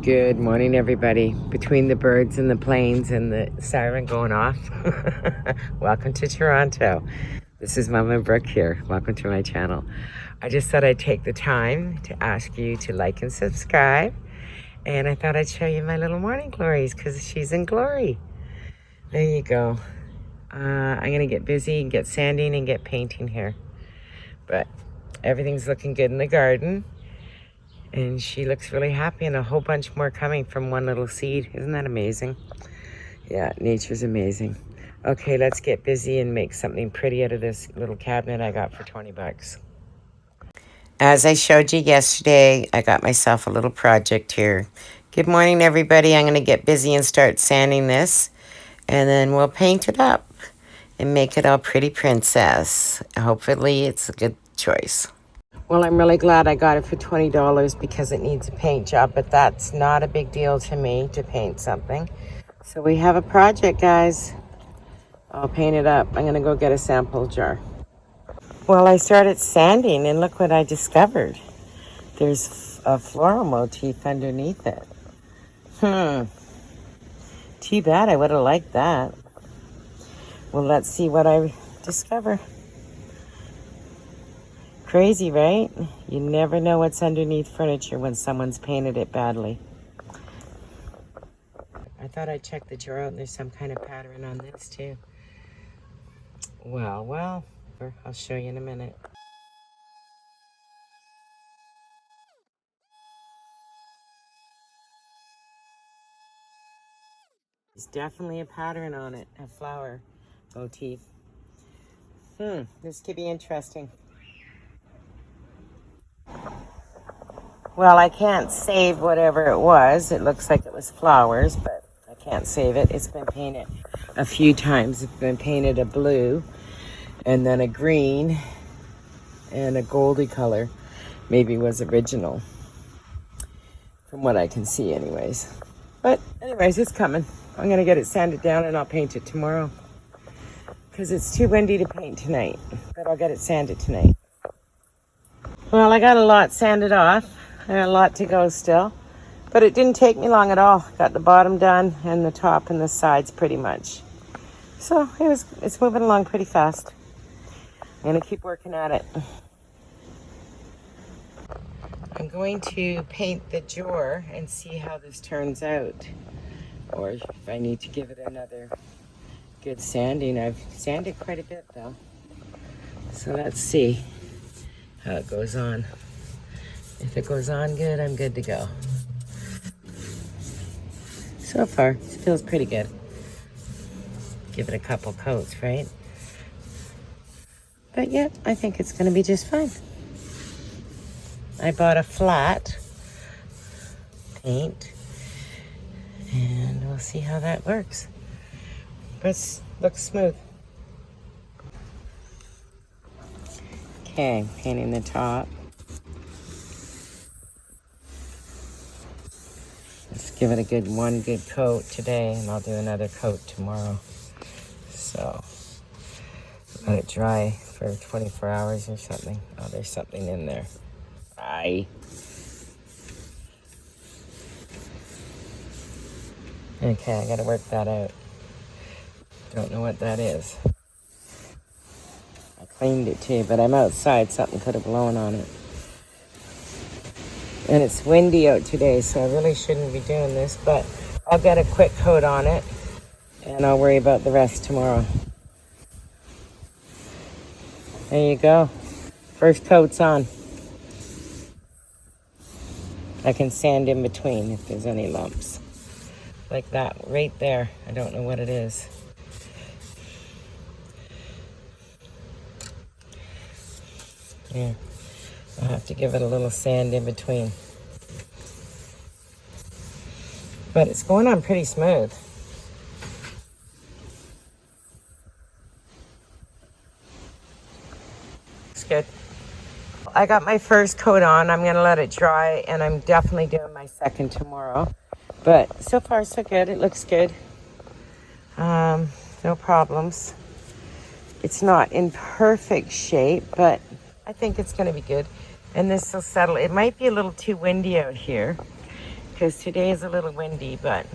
Good morning, everybody. Between the birds and the planes and the siren going off, welcome to Toronto. This is Mama Brooke here. Welcome to my channel. I just thought I'd take the time to ask you to like and subscribe. And I thought I'd show you my little morning glories because she's in glory. There you go. I'm going to get busy and get sanding and get painting here. But everything's looking good in the garden. And she looks really happy, and a whole bunch more coming from one little seed. Isn't that amazing? Yeah, nature's amazing. Okay, let's get busy and make something pretty out of this little cabinet I got for 20 bucks. As I showed you yesterday, I got myself a little project here. Good morning, everybody. I'm going to get busy and start sanding this, and then we'll paint it up and make it all pretty princess. Hopefully, it's a good choice. Well, I'm really glad I got it for $20 because it needs a paint job, but that's not a big deal to me to paint something. So we have a project, guys. I'll paint it up. I'm going to go get a sample jar. Well, I started sanding, and look what I discovered. There's a floral motif underneath it. Too bad. I would have liked that. Well, let's see what I discover. Crazy, right? You never know what's underneath furniture when someone's painted it badly. I thought I'd check the drawer out and there's some kind of pattern on this too. Well, I'll show you in a minute. There's definitely a pattern on it, a flower motif. This could be interesting. Well, I can't save whatever it was. It looks like it was flowers, but I can't save it. It's been painted a few times. It's been painted a blue and then a green and a goldy color. Maybe was original from what I can see anyways. But anyways, it's coming. I'm going to get it sanded down and I'll paint it tomorrow because it's too windy to paint tonight, but I'll get it sanded tonight. Well, I got a lot sanded off. I got a lot to go still, but it didn't take me long at all. Got the bottom done and the top and the sides pretty much. So it's moving along pretty fast. I'm going to keep working at it. I'm going to paint the drawer and see how this turns out, or if I need to give it another good sanding. I've sanded quite a bit though, so let's see how it goes on. If it goes on good, I'm good to go. So far, it feels pretty good. Give it a couple coats, right? But yeah, I think it's going to be just fine. I bought a flat paint, and we'll see how that works. But it looks smooth. Okay, painting the top. Let's give it one good coat today, and I'll do another coat tomorrow. So, let it dry for 24 hours or something. Oh, there's something in there. Okay, I gotta work that out. Don't know what that is. I cleaned it too, but I'm outside. Something could have blown on it. And it's windy out today, so I really shouldn't be doing this, but I'll get a quick coat on it, and I'll worry about the rest tomorrow. There you go. First coat's on. I can sand in between if there's any lumps. Like that, right there. I don't know what it is. Yeah. I'll have to give it a little sand in between. But it's going on pretty smooth. It's good. I got my first coat on. I'm going to let it dry, and I'm definitely doing my second tomorrow. But so far, so good. It looks good. No problems. It's not in perfect shape, but I think it's going to be good. And this will settle. It might be a little too windy out here. because today is a little windy, but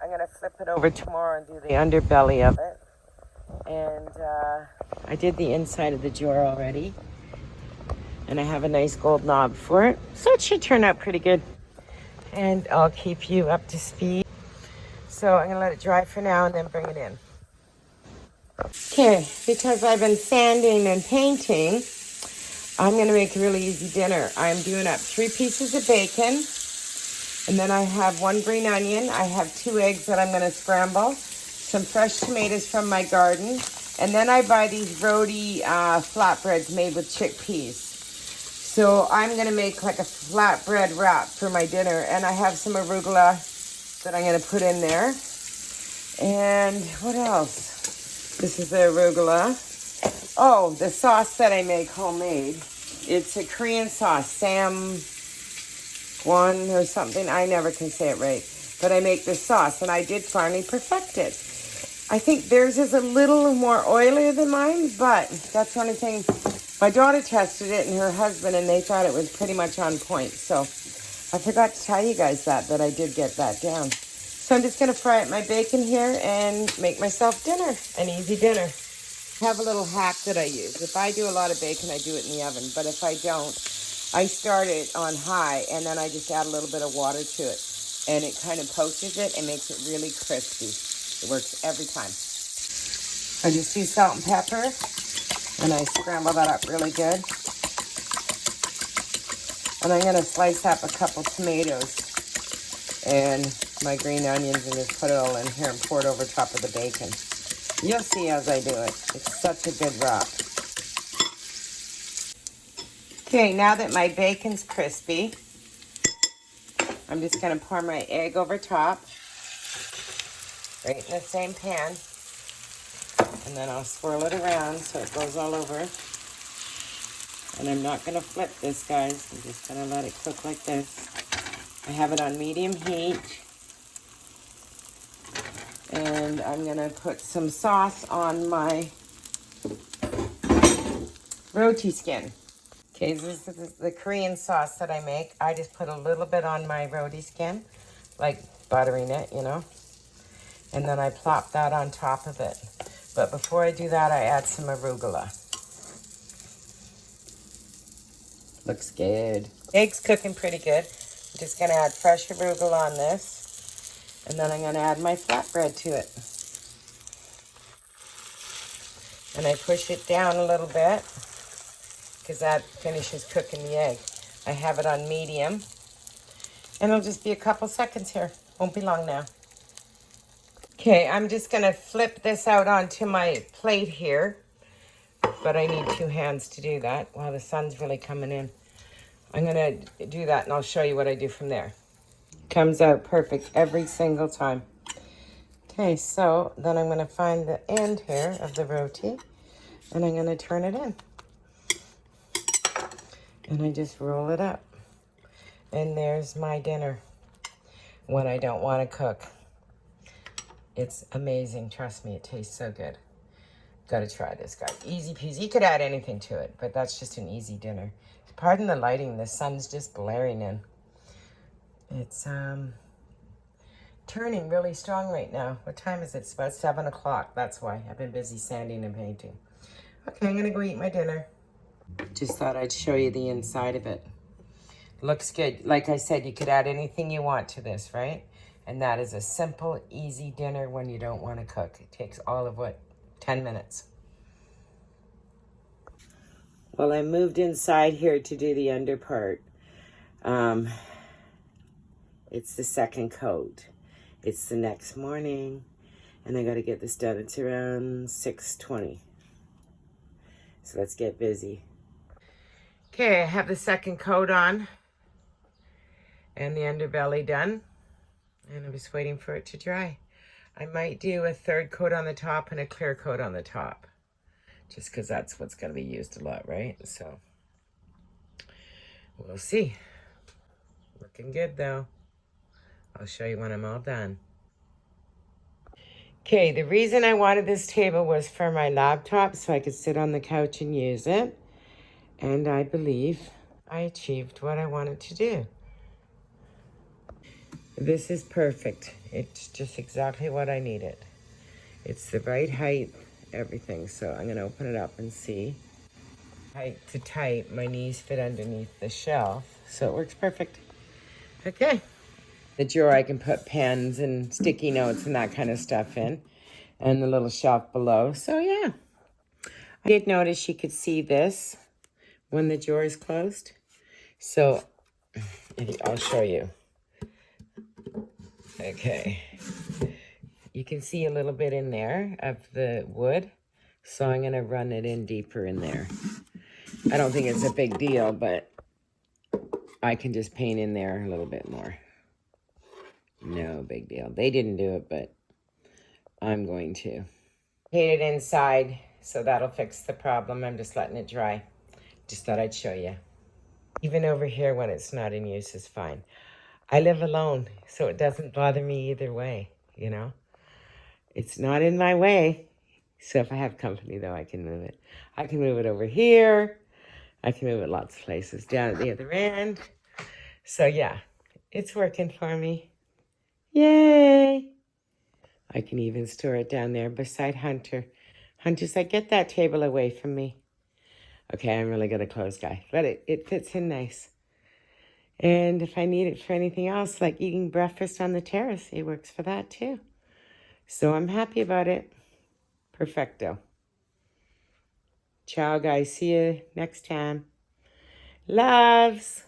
I'm going to flip it over tomorrow and do the underbelly of it. And I did the inside of the drawer already. And I have a nice gold knob for it. So it should turn out pretty good. And I'll keep you up to speed. So I'm going to let it dry for now and then bring it in. Okay, because I've been sanding and painting, I'm going to make a really easy dinner. I'm doing up 3 pieces of bacon. And then I have 1 green onion. I have 2 eggs that I'm going to scramble. Some fresh tomatoes from my garden. And then I buy these roadie flatbreads made with chickpeas. So I'm going to make like a flatbread wrap for my dinner. And I have some arugula that I'm going to put in there. And what else? This is the arugula. Oh, the sauce that I make homemade. It's a Korean sauce, Sam1 or something. I never can say it right. But I make this sauce, and I did finally perfect it. I think theirs is a little more oilier than mine, but that's the only thing. My daughter tested it and her husband, and they thought it was pretty much on point. So I forgot to tell you guys that I did get that down. So I'm just going to fry up my bacon here and make myself dinner, an easy dinner. I have a little hack that I use. If I do a lot of bacon, I do it in the oven. But if I don't, I start it on high, and then I just add a little bit of water to it. And it kind of poaches it and makes it really crispy. It works every time. I just do salt and pepper, and I scramble that up really good. And I'm going to slice up a couple tomatoes and my green onions and just put it all in here and pour it over top of the bacon. You'll see as I do it. It's such a good wrap. Okay, now that my bacon's crispy, I'm just going to pour my egg over top, right in the same pan. And then I'll swirl it around so it goes all over. And I'm not going to flip this, guys. I'm just going to let it cook like this. I have it on medium heat. And I'm going to put some sauce on my roti skin. Okay, this is the Korean sauce that I make. I just put a little bit on my roti skin, like buttering it, you know. And then I plop that on top of it. But before I do that, I add some arugula. Looks good. Egg's cooking pretty good. I'm just going to add fresh arugula on this. And then I'm going to add my flatbread to it. And I push it down a little bit because that finishes cooking the egg. I have it on medium. And it'll just be a couple seconds here. Won't be long now. Okay, I'm just going to flip this out onto my plate here. But I need 2 hands to do that. Wow, the sun's really coming in. I'm going to do that and I'll show you what I do from there. Comes out perfect every single time. Okay, so then I'm going to find the end here of the roti and I'm going to turn it in. And I just roll it up. And there's my dinner when I don't want to cook. It's amazing. Trust me, it tastes so good. Gotta try this, guys. Easy peasy. You could add anything to it, but that's just an easy dinner. Pardon the lighting. The sun's just blaring in. It's turning really strong right now. What time is it? It's about 7 o'clock. That's why. I've been busy sanding and painting. Okay, I'm going to go eat my dinner. Just thought I'd show you the inside of it. Looks good. Like I said, you could add anything you want to this, right? And that is a simple, easy dinner when you don't want to cook. It takes all of, 10 minutes. Well, I moved inside here to do the under part. It's the second coat. It's the next morning, and I got to get this done. It's around 6:20. So let's get busy. Okay, I have the second coat on and the underbelly done, and I'm just waiting for it to dry. I might do a third coat on the top and a clear coat on the top, just because that's what's going to be used a lot, right? So we'll see. Looking good, though. I'll show you when I'm all done. Okay, the reason I wanted this table was for my laptop so I could sit on the couch and use it. And I believe I achieved what I wanted to do. This is perfect. It's just exactly what I needed. It's the right height, everything. So I'm gonna open it up and see. Height to tight, my knees fit underneath the shelf, so it works perfect. Okay. The drawer I can put pens and sticky notes and that kind of stuff in, and the little shelf below. So yeah, I did notice you could see this when the drawer is closed. So I'll show you. Okay. You can see a little bit in there of the wood. So I'm going to run it in deeper in there. I don't think it's a big deal, but I can just paint in there a little bit more. No big deal. They didn't do it, but I'm going to. Paint it inside, so that'll fix the problem. I'm just letting it dry. Just thought I'd show you. Even over here when it's not in use is fine. I live alone, so it doesn't bother me either way, you know? It's not in my way. So if I have company, though, I can move it. I can move it over here. I can move it lots of places. Down at the other end. So, yeah, it's working for me. Yay! I can even store it down there beside Hunter. Hunter's like, get that table away from me. Okay, I'm really good at clothes, guy. But it fits in nice. And if I need it for anything else, like eating breakfast on the terrace, it works for that too. So I'm happy about it. Perfecto. Ciao, guys. See you next time. Loves.